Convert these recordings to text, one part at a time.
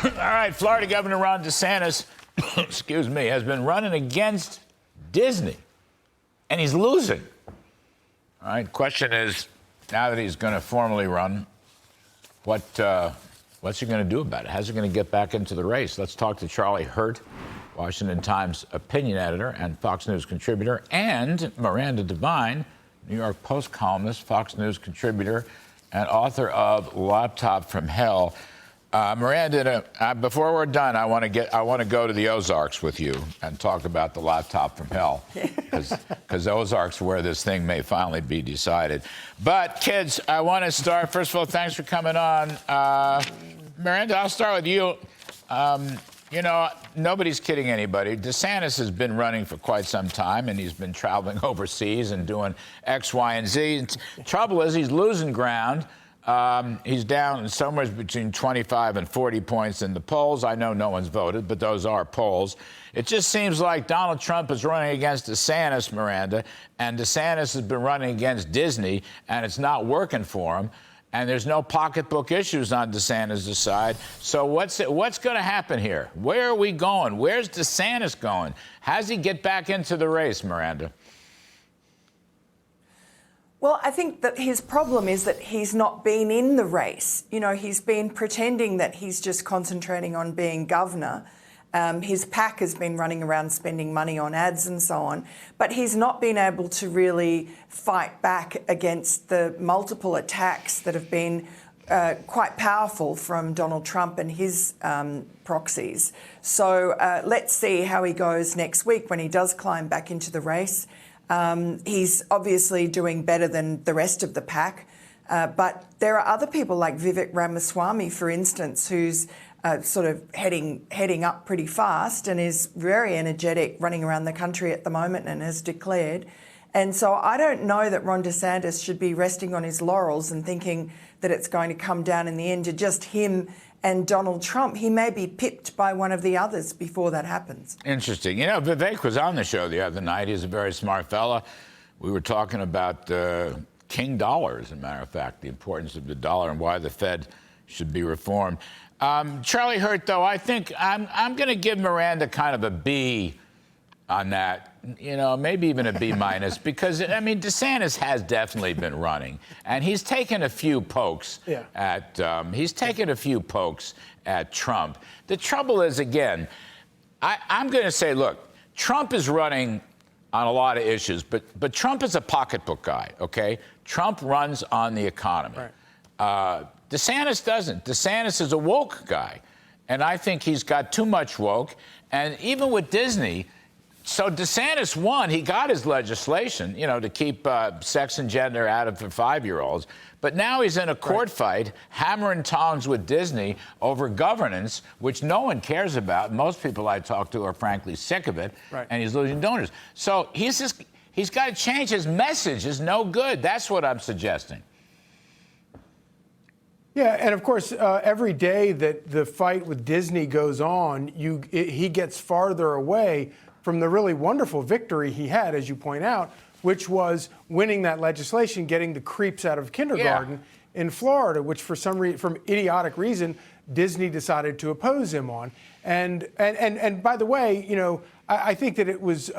All right, Florida Governor Ron DeSantis, excuse me, has been running against Disney, and he's losing. All right, question is, now that he's going to formally run, what's he going to do about it? How's he going to get back into the race? Let's talk to Charlie Hurt, Washington Times opinion editor and Fox News contributor, and Miranda Devine, New York Post columnist, Fox News contributor, and author of Laptop from Hell. Miranda, before we're done, I want to go to the Ozarks with you and talk about the laptop from hell, because Ozarks are where this thing may finally be decided. But kids, I want to start. First of all, thanks for coming on. Miranda, I'll start with you. Nobody's kidding anybody. DeSantis has been running for quite some time, and he's been traveling overseas and doing X, Y, and Z. Trouble is, he's losing ground. He's down somewhere between 25 and 40 points in the polls. I know no one's voted, but those are polls. It just seems like Donald Trump is running against DeSantis, Miranda, and DeSantis has been running against Disney, and it's not working for him. And there's no pocketbook issues on DeSantis' side. So what's going to happen here? Where are we going? Where's DeSantis going? How does he get back into the race, Miranda? Well, I think that his problem is that he's not been in the race. You know, he's been pretending that he's just concentrating on being governor. His PAC has been running around spending money on ads and so on, but he's not been able to really fight back against the multiple attacks that have been quite powerful from Donald Trump and his proxies. So let's see how he goes next week when he does climb back into the race. He's obviously doing better than the rest of the pack, but there are other people like Vivek Ramaswamy, for instance, who's sort of heading up pretty fast and is very energetic, running around the country at the moment and has declared. And so I don't know that Ron DeSantis should be resting on his laurels and thinking that it's going to come down in the end to just him and Donald Trump. He may be pipped by one of the others before that happens. Interesting. You know, Vivek was on the show the other night. He's a very smart fella. We were talking about king dollar, as a matter of fact, the importance of the dollar and why the Fed should be reformed. Charlie Hurt, though, I think I'm going to give Miranda kind of a B on that. You know, maybe even a B minus, because, I mean, DeSantis has definitely been running, and he's taken a few pokes at Trump. The trouble is, again, I'm going to say, look, Trump is running on a lot of issues, but Trump is a pocketbook guy, okay? Trump runs on the economy. Right. DeSantis doesn't. DeSantis is a woke guy, and I think he's got too much woke, and even with Disney. So DeSantis won. He got his legislation, you know, to keep sex and gender out of the 5-year-olds. But now he's in a court fight, hammer and tongs with Disney over governance, which no one cares about. Most people I talk to are frankly sick of it, and he's losing donors. So he's got to change. His message is no good. That's what I'm suggesting. Yeah, and of course, every day that the fight with Disney goes on, he gets farther away from the really wonderful victory he had, as you point out, which was winning that legislation, getting the creeps out of kindergarten in Florida, which for from idiotic reason, Disney decided to oppose him on. And by the way, you know, I think that it was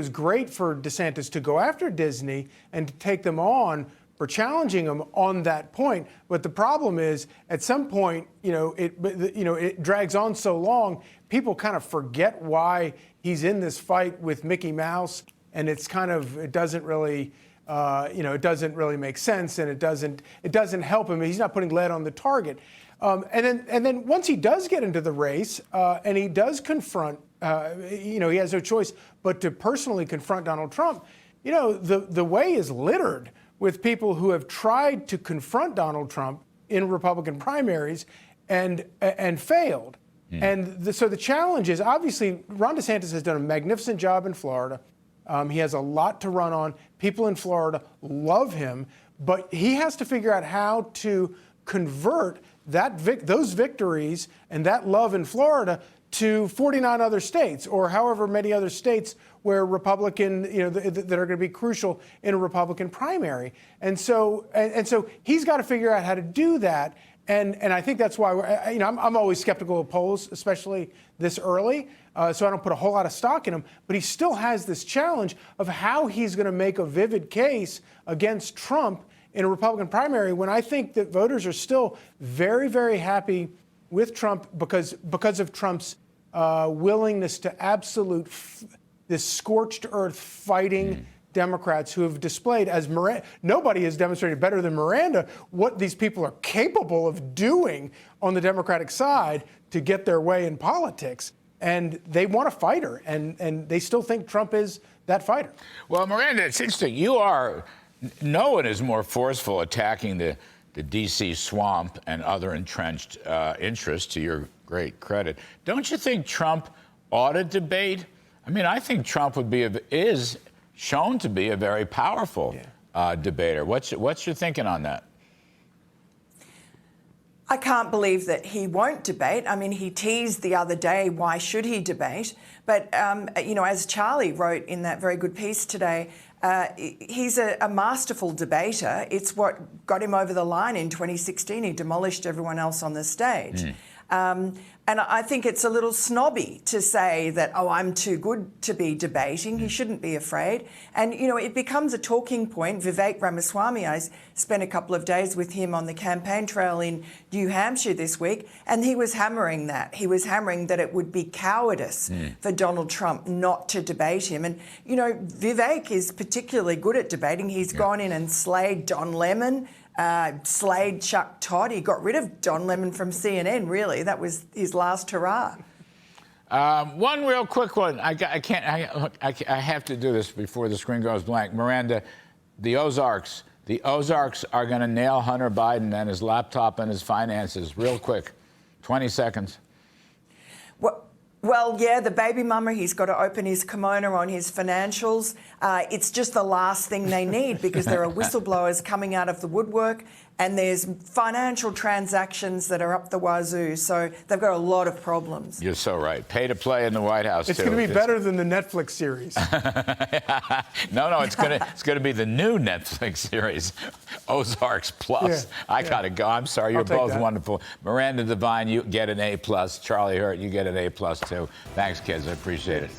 great for DeSantis to go after Disney and to take them on for challenging him on that point. But the problem is, at some point, it drags on so long, people kind of forget why he's in this fight with Mickey Mouse, and it doesn't really make sense, and it doesn't help him. He's not putting lead on the target. And then once he does get into the race, and he does confront, he has no choice but to personally confront Donald Trump. You know, the way is littered with people who have tried to confront Donald Trump in Republican primaries and failed. And so the challenge is, obviously, Ron DeSantis has done a magnificent job in Florida. He has a lot to run on. People in Florida love him, but he has to figure out how to convert those victories and that love in Florida to 49 other states, or however many other states where Republican, that are going to be crucial in a Republican primary. And so he's got to figure out how to do that. And I think that's why I'm always skeptical of polls, especially this early. So I don't put a whole lot of stock in him. But he still has this challenge of how he's going to make a vivid case against Trump in a Republican primary, when I think that voters are still very, very happy with Trump because of Trump's willingness to this scorched earth fighting Democrats who have displayed, as nobody has demonstrated better than Miranda, what these people are capable of doing on the Democratic side to get their way in politics. And they want a fighter, and they still think Trump is that fighter. Well, Miranda, it's interesting. No one is more forceful attacking the D.C. swamp and other entrenched interests, to your great credit. Don't you think Trump ought to debate? I mean, I think Trump is shown to be a very powerful debater. What's your thinking on that? I can't believe that he won't debate. I mean, he teased the other day, why should he debate? But, as Charlie wrote in that very good piece today, he's a masterful debater. It's what got him over the line in 2016. He demolished everyone else on the stage. And I think it's a little snobby to say that, I'm too good to be debating. He shouldn't be afraid. And, it becomes a talking point. Vivek Ramaswamy, I spent a couple of days with him on the campaign trail in New Hampshire this week, and he was hammering that. He was hammering that it would be cowardice for Donald Trump not to debate him. And, Vivek is particularly good at debating. He's gone in and slayed Don Lemon, slayed Chuck Todd. He got rid of Don Lemon from CNN, really. That was his last hurrah. One real quick one. I have to do this before the screen goes blank. Miranda, the Ozarks. The Ozarks are going to nail Hunter Biden and his laptop and his finances real quick. 20 seconds. Well, the baby mama, he's got to open his kimono on his financials. It's just the last thing they need because there are whistleblowers coming out of the woodwork and there's financial transactions that are up the wazoo. So they've got a lot of problems. You're so right. Pay to play in the White House, It's going to be better than the Netflix series. No, it's going to be the new Netflix series, Ozarks Plus. I got to go. I'm sorry. You're both wonderful. Miranda Devine, you get an A+. Charlie Hurt, you get an A+ too. Thanks, kids. I appreciate it.